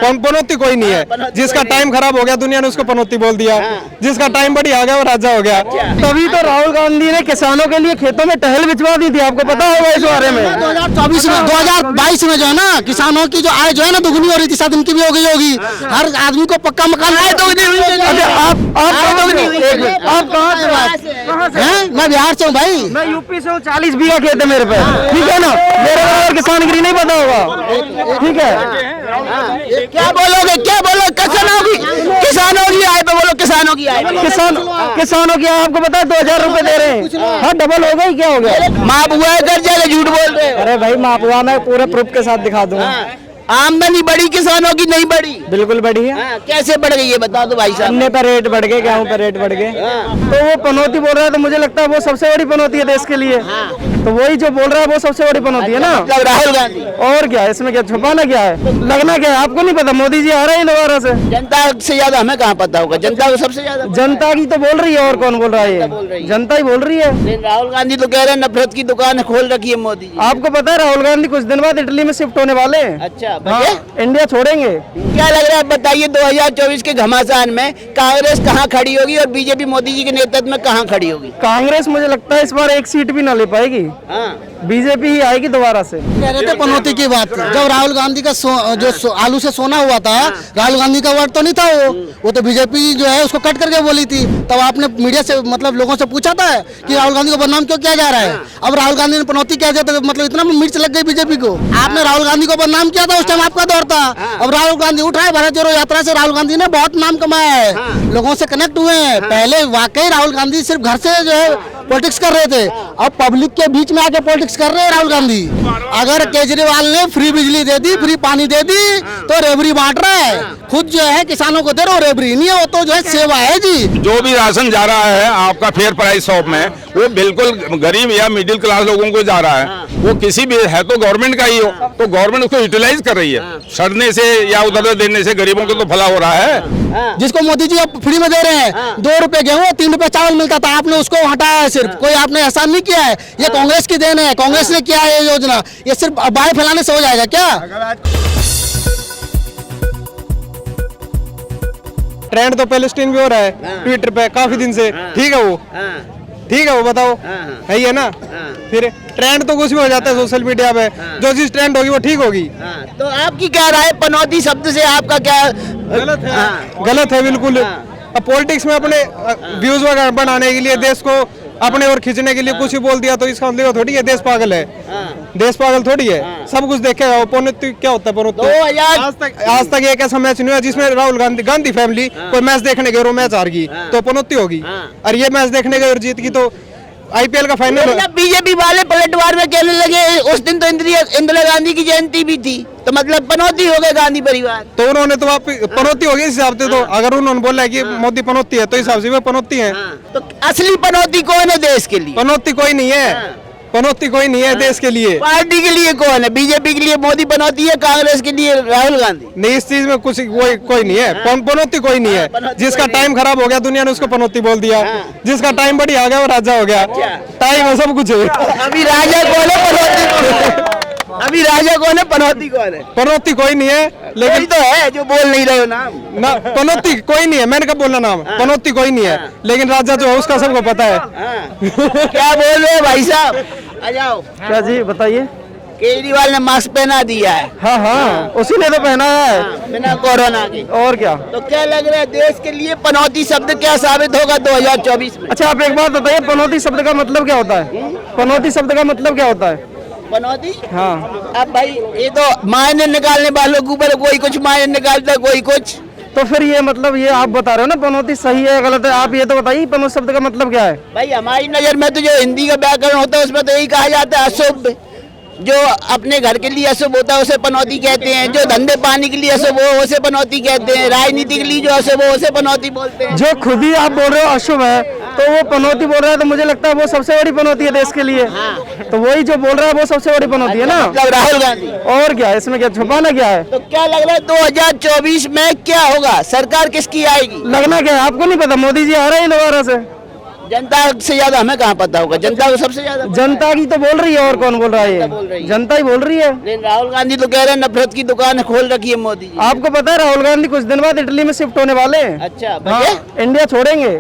पनौती कोई नहीं है। जिसका टाइम खराब हो गया दुनिया ने उसको पनौती बोल दिया, जिसका टाइम बढ़िया आ गया वो राजा हो गया। तभी तो राहुल गांधी ने किसानों के लिए खेतों में टहल बिछवा दी थी, आपको पता होगा इस बारे में। 2022 में जो है ना किसानों की जो आय जो है ना दुगनी हो रही थी, शायद उनकी भी हो गई होगी। हर आदमी को पक्का मकान आए दोगुनी हुई। आप कहाँ से हैं? मैं बिहार से हूँ भाई। मैं यूपी से हूँ, 40 बीघा खेत है मेरे पे, ठीक है ना। मेरे बराबर किसानगिरी नहीं पता होगा, ठीक है। क्या बोलोगे किसानों की आय पे बोलो, किसानों की आय। किसानों की आपको पता है 2000 रुपए दे रहे हैं, हाँ डबल हो गई, क्या हो गया। माफ हुआ है कर जाएगा, झूठ बोल रहे हो। अरे भाई माफ हुआ, मैं पूरे प्रूफ के साथ दिखा दूंगा। आमदनी बढ़ी किसानों की नहीं बढ़ी? बिल्कुल बढ़ी है। कैसे बढ़ गई ये बता दो भाई साहब। गन्ने पर रेट बढ़ गए, गेहूं पर रेट बढ़ गए। तो वो पनौती बोल रहा है, तो मुझे लगता है वो सबसे बड़ी पनौती है देश के लिए। तो वही जो बोल रहा है वो सबसे बड़ी पनौती है ना, राहुल गांधी। और क्या इसमें क्या छुपाना क्या है, लगना क्या है। आपको नहीं पता मोदी जी आ रहे हैं दोबारा से। जनता से ज्यादा हमें कहाँ पता होगा, जनता को सबसे ज्यादा। जनता की तो बोल रही है, और कौन बोल रहा है, जनता ही बोल रही है। राहुल गांधी तो कह रहे हैं नफरत की दुकान खोल रखी है मोदी जी। आपको पता है राहुल गांधी कुछ दिन बाद इटली में शिफ्ट होने वाले हैं। अच्छा, इंडिया छोड़ेंगे। क्या लग रहा है बताइए, 2024 के घमासान में कांग्रेस कहाँ खड़ी होगी और बीजेपी मोदी जी के नेतृत्व में कहाँ खड़ी होगी? कांग्रेस मुझे लगता है इस बार एक सीट भी ना ले पाएगी, बीजेपी ही आएगी दोबारा से। कह रहे थे पनौती की बात, जब राहुल गांधी का जो आलू से सोना हुआ था, राहुल गांधी का वर्ड तो नहीं था वो तो बीजेपी जो है उसको कट करके बोली थी। तब आपने मीडिया से मतलब लोगों से पूछा था कि राहुल गांधी को बदनाम क्यों किया जा रहा है। अब राहुल गांधी ने पनौती किया जाता, मतलब इतना मिर्च लग गई बीजेपी को। आपने राहुल गांधी को बदनाम किया था, उस टाइम आपका दौर था। अब राहुल गांधी उठ रहा है, भारत जोड़ो यात्रा से राहुल गांधी ने बहुत नाम कमाया है, लोगों से कनेक्ट हुए हैं। पहले वाकई राहुल गांधी सिर्फ घर से जो है पॉलिटिक्स कर रहे थे, अब पब्लिक के बीच में आके पॉलिटिक्स कर रहे हैं राहुल गांधी। अगर केजरीवाल ने फ्री बिजली दे दी, फ्री पानी दे दी, तो रेबरी बांट रहा है। खुद जो है किसानों को दे रहा, रेबरी नहीं है, वो तो जो है सेवा है जी। जो भी राशन जा रहा है आपका फेयर प्राइस शॉप में, वो बिल्कुल गरीब या मिडिल क्लास लोगों को जा रहा है। वो किसी भी है तो गवर्नमेंट का ही हो, तो गवर्नमेंट उसको यूटिलाइज कर रही है। सड़ने से या उधर देने से गरीबों को तो भला हो रहा है। जिसको मोदी जी अब फ्री में दे रहे हैं, 2 रुपए गेहूं 3 रुपए चावल मिलता था, आपने उसको हटाया है। सिर्फ कोई आपने एहसान नहीं किया है, ये कांग्रेस की देन है, कांग्रेस ने किया है ये योजना। ये सिर्फ बाय फैलाने से हो जाएगा क्या? ट्रेंड तो पैलेस्टीन भी हो रहा है ट्विटर पे काफी दिन से, ठीक है वो, ठीक है वो बताओ, है ही है ना। फिर ट्रेंड तो कुछ भी हो जाता है सोशल मीडिया पे, जो चीज ट्रेंड होगी वो ठीक होगी। तो आपकी क्या राय पनौती शब्द से, आपका क्या? गलत है बिल्कुल। अब पॉलिटिक्स में अपने व्यूज वगैरह बनाने के लिए, देश को अपने और खींचने के लिए कुछ भी बोल दिया तो इसका मतलब थोड़ी है देश पागल है। देश पागल थोड़ी है, सब कुछ देखेगा। पनौती क्या होता है पनौती? आज तक एक ऐसा मैच नहीं हुआ जिसमें राहुल गांधी फैमिली कोई मैच देखने गए और मैच हार गई, तो पनौती होगी। और ये मैच देखने गए और जीत गई, तो आईपीएल का फाइनल। बीजेपी वाले पलटवार में कहने लगे उस दिन तो इंदिरा गांधी की जयंती भी थी, तो मतलब पनौती हो गए गांधी परिवार। तो उन्होंने तो पनौती हो गई इस हिसाब से। तो अगर उन्होंने बोला कि मोदी पनौती है, तो इस हिसाब से वो पनौती है। तो असली पनौती कौन है देश के लिए? पनौती कोई नहीं है, पनौती कोई नहीं है देश के लिए। पार्टी के लिए कौन है? बीजेपी के लिए मोदी पनौती है, कांग्रेस के लिए राहुल गांधी। नहीं, इस चीज में कुछ कोई नहीं है, पनौती कोई नहीं है। जिसका टाइम खराब हो गया दुनिया ने उसको पनौती बोल दिया, जिसका टाइम बढ़िया आ गया वो राजा हो गया। टाइम है, सब कुछ है। अभी राजा कौन है, पनौती अभी राजा कौन है, पनौती कौन है? पनौती कोई नहीं है, लेकिन तो है जो बोल नहीं रहे हो नाम ना। पनौती कोई नहीं है, मैंने कब बोला नाम? पनौती कोई नहीं है, लेकिन राजा जो है उसका सबको पता है। क्या बोल रहे हो भाई साहब? आ जाओ। क्या जी बताइए। केजरीवाल ने मास्क पहना दिया है। हाँ, उसी ने तो पहना है बिना कोरोना के। और क्या? तो क्या लग रहा है देश के लिए पनौती शब्द क्या साबित होगा 2024 में? अच्छा, आप एक बात बताइए, पनौती शब्द का मतलब क्या होता है? पनौती शब्द का मतलब क्या होता है? पनौती? हाँ, अब भाई ये तो मायने निकालने वालों के ऊपर, कोई कुछ मायने निकालता है, कोई कुछ। तो फिर ये मतलब ये आप बता रहे हो ना पनौती सही है गलत है, आप ये तो बताइए पनौती शब्द का मतलब क्या है? भाई हमारी नजर में तो जो हिंदी का व्याकरण होता है उसमें तो यही कहा जाता है अशुभ। जो अपने घर के लिए अशुभ होता है उसे पनौती कहते हैं, जो धंधे पानी के लिए अशुभ हो उसे पनौती कहते हैं, राजनीति के लिए जो अशुभ हो उसे पनौती बोलते हैं। जो खुद ही आप बोल रहे हो अशुभ है तो वो पनौती बोल रहा है, तो मुझे लगता है वो सबसे बड़ी पनौती है देश के लिए। तो वही जो बोल रहा है वो सबसे बड़ी पनौती है ना, मतलब राहुल गांधी। और क्या, इसमें क्या छुपाना क्या है? तो क्या लग रहा है 2024 में क्या होगा, सरकार किसकी आएगी? लगना क्या है, आपको नहीं पता? मोदी जी आ रहे हैं दोबारा से। जनता से ज्यादा हमें कहाँ पता होगा, जनता को सबसे ज्यादा पता जनता की तो बोल रही है, और कौन बोल रहा है? बोल रही है। जनता ही बोल रही है। लेकिन राहुल गांधी तो कह रहे हैं नफरत की दुकान खोल रखी है मोदी जी। आपको पता है राहुल गांधी कुछ दिन बाद इटली में शिफ्ट होने वाले हैं। अच्छा हाँ, बच्चे? इंडिया छोड़ेंगे,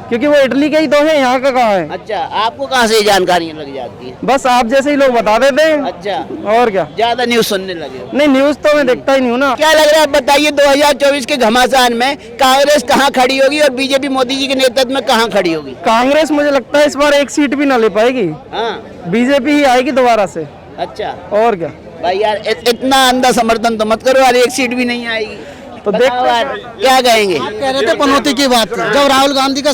क्योंकि वो इटली के ही तो हैं, यहाँ का कहाँ है? अच्छा, आपको कहाँ से ये जानकारियाँ लग जाती है? बस आप जैसे ही लोग बता देते हैं। अच्छा, और क्या? ज्यादा न्यूज सुनने लगे हो। नहीं, न्यूज तो मैं देखता ही नहीं हूँ ना। क्या लग रहा है बताइए, 2024 के घमासान में कांग्रेस कहाँ खड़ी होगी और बीजेपी मोदी जी के नेतृत्व में कहाँ खड़ी होगी? कांग्रेस मुझे लगता है इस बार एक सीट भी ना ले पाएगी, हाँ, बीजेपी ही आएगी दोबारा से। अच्छा और क्या? भाई यार इतना अंधा समर्थन तो मत करो यार, एक सीट भी नहीं आएगी। तो बताओ यार, क्या कहेंगे? कह रहे थे पनौती की बात, जब राहुल गांधी का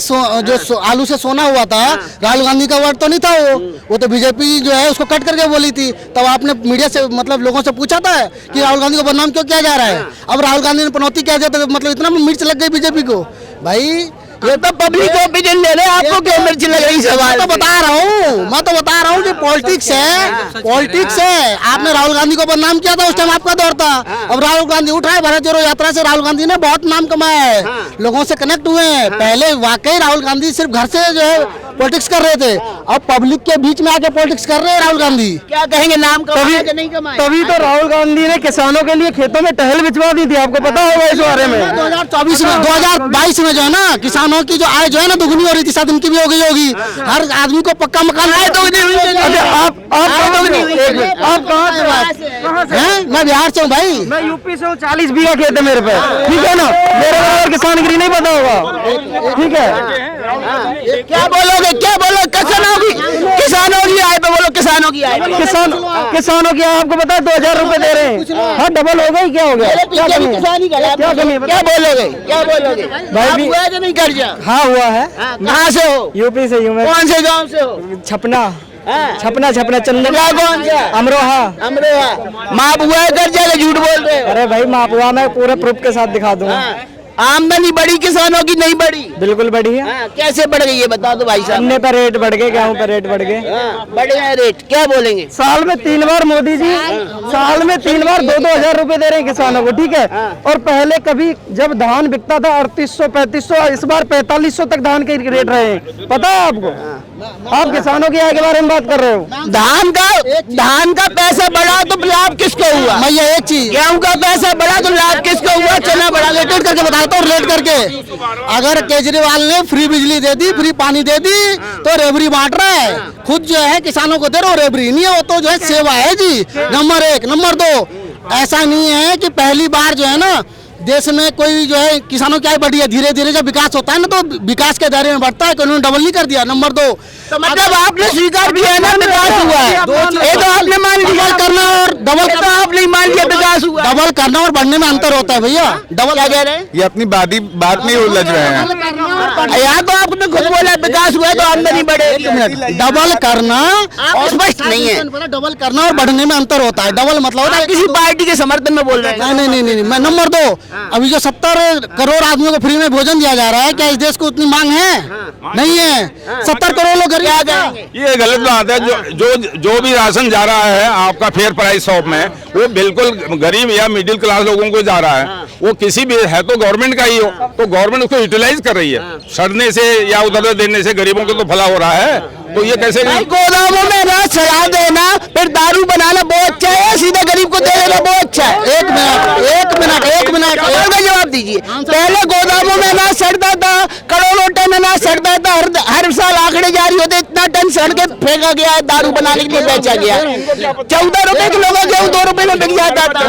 आलू से सोना हुआ था, राहुल गांधी का वर्ड तो नहीं था वो तो बीजेपी जो है उसको कट करके बोली थी। तब आपने मीडिया से मतलब लोगों से पूछा था कि राहुल गांधी को बदनाम क्यों किया जा रहा है? अब राहुल गांधी ने पनौती किया जाता, मतलब इतना मिर्च लग गई बीजेपी को। भाई ये तो पब्लिक ओपिनियन ले रहे हैं, आपको क्यों मिर्च लग रही सवाल? मैं तो बता रहा हूँ कि पॉलिटिक्स है। आपने राहुल गांधी को बदनाम किया था, उस टाइम आपका दौर था। अब राहुल गांधी उठाए, भारत जोड़ो यात्रा से राहुल गांधी ने बहुत नाम कमाया है, लोगों से कनेक्ट हुए हैं। पहले वाकई राहुल गांधी सिर्फ घर से जो है पॉलिटिक्स कर रहे थे, अब पब्लिक के बीच में आके पॉलिटिक्स कर रहे हैं राहुल गांधी। क्या कहेंगे, नाम कमाया कि नहीं कमाया? तभी तो राहुल गांधी ने किसानों के लिए खेतों में टहल बिछवा दी थी, आपको पता होगा इस बारे में। 2022 में जो है ना, किसानों की जो आय जो है ना दुगनी हो रही थी, शायद उनकी भी हो गई होगी। हर आदमी को पक्का मकान आए तो आप कहाँ से हैं? मैं बिहार से हूँ भाई। मैं यूपी से हूँ, 40 बीघा खेत है मेरे पे, ठीक है ना? मेरे बराबर किसानगिरी नहीं पता होगा, ठीक है? क्या बोलोगे, क्या बोलो? किसानों की आय पे बोलो, किसानों की आय पे। किसानों की आपको पता है 2000 रुपए दे रहे हैं, हाँ डबल हो गई, क्या हो गया? क्या कमी है? क्या कमी है? क्या बोलोगे, क्या बोलोगे? भाई आप भी- हुआ कि नहीं कर्जा? हाँ हुआ है, कहाँ से हो? यूपी से हूँ मैं। कौन से गांव से हो? छपना हाँ? छपना चंदन, क्या कौन सा? अमरोहा। अमरोहा। माप हुआ है कर्जा के झूठ बोल रहे हो? अरे भाई मापुआ मैं पूरे प्रूफ के साथ दिखा दूंगा। हाँ। आमदनी बढ़ी किसानों की नहीं बढ़ी? बिल्कुल बढ़ी है। हाँ, कैसे बढ़ गई ये बता दो भाई साहब। गन्ने पर रेट बढ़ गए, गेहूं पर रेट बढ़ गए। हाँ, बढ़े हैं रेट, क्या बोलेंगे? साल में 3 बार मोदी जी साल में 3 बार 2-2 हजार रुपए दे रहे हैं किसानों को, ठीक है? और पहले कभी जब धान बिकता था 3800-3500, इस बार 4500 तक धान के रेट रहे हैं, पता है आपको? आप किसानों की आय के बारे में बात कर रहे हो। धान का पैसा बढ़ा तो लाभ किसको हुआ? मैं ये एक चीज, गेहूं का पैसा बढ़ा तो लाभ किसको हुआ? चना बढ़ा रिलेटेड करके बताता हूँ, रिलेट करके। अगर केजरीवाल ने फ्री बिजली दे दी, फ्री पानी दे दी, तो रेबरी बांट रहा है। खुद जो है किसानों को दे रहा, रेबरी नहीं है, वो तो जो है सेवा है जी। नंबर 1, नंबर 2, ऐसा नहीं है कि पहली बार जो है ना देश में कोई जो है किसानों की आय बढ़ी है। धीरे धीरे जब विकास होता है ना तो विकास के दायरे में बढ़ता है, कि उन्होंने डबल नहीं कर दिया। नंबर 2, तो मतलब आपने स्वीकार किया है ना विकास हुआ है? ये तो आपने मान लिया, डबल करना और तो आपने मान लिया विकास हुआ। डबल करना और बढ़ने में अंतर होता है भैया। डबल क्या कह रहे हैं? ये अपनी बात नहीं उलझ रहे हैं। यहाँ तो आपने खुद बोला विकास हुआ है तो आमदनी बढ़ेगी। डबल करना आप स्पष्ट नहीं है। डबल करना और बढ़ने में अंतर होता है। डबल मतलब होता है आप किसी पार्टी के समर्थन में बोल रहे हैं? नहीं। मैं नंबर 2, अभी जो 70 करोड़ आदमियों को फ्री में भोजन दिया जा रहा है, क्या इस देश को उतनी मांग है? नहीं है। 70 करोड़ लोग गरीब आ जाएंगे। ये गलत बात है। जो भी राशन जा रहा है आपका फेयर प्राइस शॉप में, वो बिल्कुल गरीब या मिडिल क्लास लोगों को जा रहा है। वो किसी भी है तो गवर्नमेंट का ही हो, तो गवर्नमेंट उसको यूटिलाइज कर रही है। सड़ने से या उधर देने से गरीबों को तो भला हो रहा है, तो ये कैसे? गोदामों में ना सड़ा देना फिर दारू बनाना बहुत अच्छा है, सीधा गरीब को दे देना बहुत अच्छा है। एक मिनट का जवाब दीजिए। पहले गोदामों में ना सड़ता था, करोड़ों टन अनाज सड़ता था, हर साल आंकड़े जारी होते, इतना टन सड़ के फेंका गया है, दारू बनाने के लिए बेचा गया। 14 रुपए किलो का गेहूं 2 रुपए में बिक जाता था।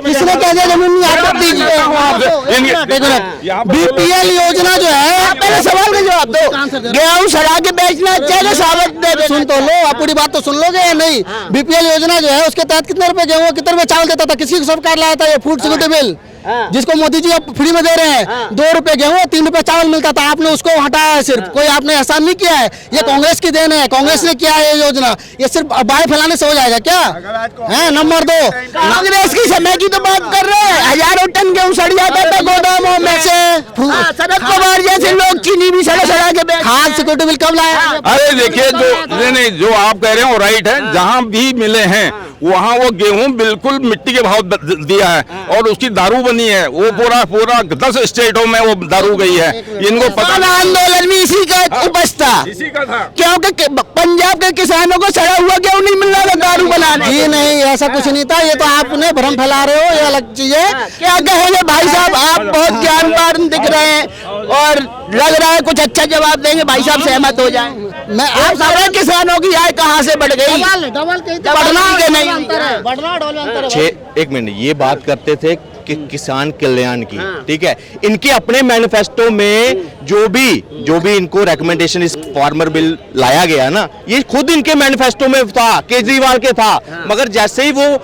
किसने कह दिया जमीन नहीं? आप दीजिए। बीपीएल योजना जो है, पहले सवाल का जवाब दो। गेहूं सड़ा के बेचना अच्छा है, साबित दे दो। सुन तो लो, आप पूरी बात तो सुन लोगे या नहीं? बीपीएल योजना जो है उसके तहत कितने रुपए गेहूं, कितने रुपए चावल देता था? किसी सरकार लाया था ये फूड सिक्योरिटी बिल, जिसको मोदी जी अब फ्री में दे रहे हैं। 2 रुपए गेहूं 3 रुपए चावल मिलता था, आपने उसको हटाया है। सिर्फ कोई आपने एहसान नहीं किया है। ये कांग्रेस की देन है, कांग्रेस ने किया है ये योजना। ये सिर्फ बाढ़ फैलाने से हो जाएगा क्या? है नंबर 2, कांग्रेस की समय की तो बात कर रहे हैं। हजारों टन गेहूं सड़ जाता था गोदामों में से। हाँ, शरद पवार जैसे लोग चीनी भी सड़ा सड़ा के बेच खाद सिक्योरिटी बिल कब लाया? अरे देखिए, जो नहीं जो आप कह रहे हो राइट है, जहाँ भी मिले हैं वहाँ वो गेहूं बिल्कुल मिट्टी के भाव दिया है और उसकी दारू बनी है, वो पूरा 10 स्टेटों में वो दारू गई है। इनको पता किसान आंदोलन भी इसी का उपज था, इसी का था। क्योंकि पंजाब के किसानों को सड़ा हुआ गेहूं नहीं मिल रहा था दारू बनाने। जी नहीं, ऐसा कुछ नहीं था, ये तो आपने भ्रम फैला रहे हो, ये अलग चीज है। क्या कहेंगे भाई साहब, आप बहुत ज्ञानवान दिख रहे हैं और लग रहा है कुछ अच्छा जवाब देंगे, भाई साहब सहमत हो जाएं। मैं आप सारे किसानों की आय कहाँ से बढ़ गई? डबल बढ़ना के नहीं बढ़ना डबल अंतर है। एक मिनट, ये बात करते थे कि किसान कल्याण की, ठीक है, इनके अपने मैनिफेस्टो में जो भी इनको रिकमेंडेशन इस फार्मर बिल लाया गया ना, ये खुद इनके मैनिफेस्टो में था, केजरीवाल के था, मगर जैसे ही वो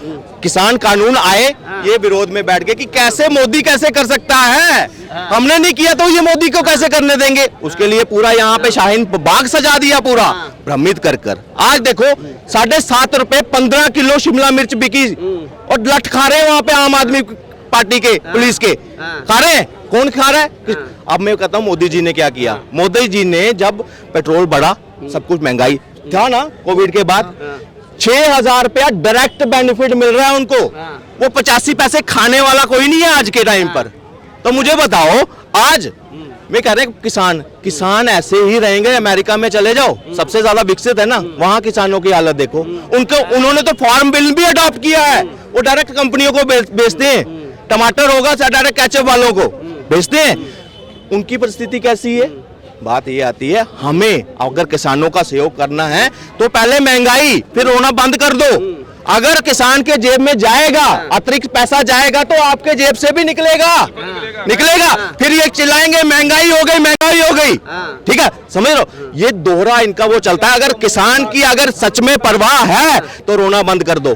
किसान कानून आए, ये विरोध में बैठ गए कि कैसे मोदी कैसे कर सकता है, हमने नहीं किया तो ये मोदी को कैसे करने देंगे। उसके लिए पूरा यहाँ पे शाहीन बाग सजा दिया, पूरा भ्रमित कर कर। आज देखो 7.5 रुपए 15 किलो शिमला मिर्च बिकी और लठ खा रहे हैं वहां पे आम आदमी पार्टी के, पुलिस के खा रहे हैं। कौन खा रहा है? अब मैं कहता हूँ मोदी जी ने क्या किया। मोदी जी ने जब पेट्रोल बढ़ा, सब कुछ महंगाई था ना कोविड के बाद, 6,000 रुपया डायरेक्ट बेनिफिट मिल रहा है उनको। वो 85 पैसे खाने वाला कोई नहीं है आज के टाइम पर। तो मुझे बताओ, आज मैं कह रहे किसान ऐसे ही रहेंगे? अमेरिका में चले जाओ, सबसे ज्यादा विकसित है ना, वहां किसानों की हालत देखो। उन्होंने तो फार्म बिल भी अडॉप्ट किया है, वो डायरेक्ट कंपनियों को बेचते हैं। टमाटर होगा डायरेक्ट केचप वालों को बेचते हैं। उनकी परिस्थिति कैसी है? बात ये आती है, हमें अगर किसानों का सहयोग करना है तो पहले महंगाई, फिर रोना बंद कर दो। अगर किसान के जेब में जाएगा, अतिरिक्त पैसा जाएगा तो आपके जेब से भी निकलेगा। फिर ये चिल्लाएंगे महंगाई हो गई। ठीक है, समझ लो, ये दोहरा इनका वो चलता है। अगर किसान की अगर सच में परवाह है तो रोना बंद कर दो।